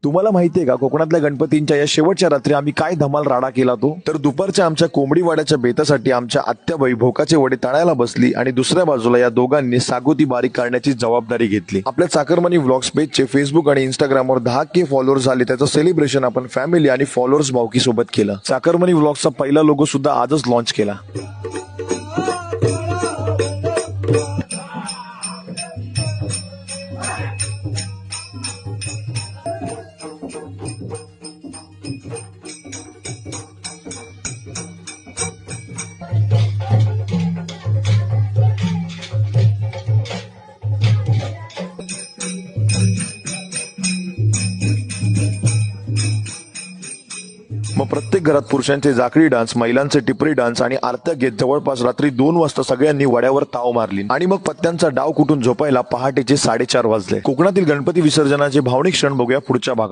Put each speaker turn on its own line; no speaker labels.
तुम्हाला माहितीये का कोकणातल्या गणपतींच्या या शेवटच्या रात्री आम्ही काय धमाल राडा केला तो? तर दुपारच्या आमच्या कोंबडी वाड्याच्या बेतासाठी आमच्या आत्याबाई भोकाचे वडे तळायला बसली आणि दुसऱ्या बाजूला या दोघांनी सागोती बारीक काढण्याची जबाबदारी घेतली. आपल्या चाकरमानी व्लॉग्स पेजचे फेसबुक आणि इंस्टाग्रामवर 10K फॉलोअर्स झाले. त्याचं सेलिब्रेशन आपण फॅमिली आणि फॉलोअर्स भावकी सोबत केलं. चाकरमानी व्लॉग्सचा पहिला लोगो सुद्धा आजच लॉन्च केला. मग प्रत्येक घरात पुरुषांचे जाकडी डान्स, महिलांचे टिपरी डान्स आणि आरत्या घेत जवळपास रात्री 2 वाजता सगळ्यांनी वड्यावर ताव मारली आणि मग पत्त्यांचा डाव कुठून झोपायला पहाटेचे 4:30 वाजले. कोकणातील गणपती विसर्जनाचे भावनिक क्षण बघूया पुढच्या भागात.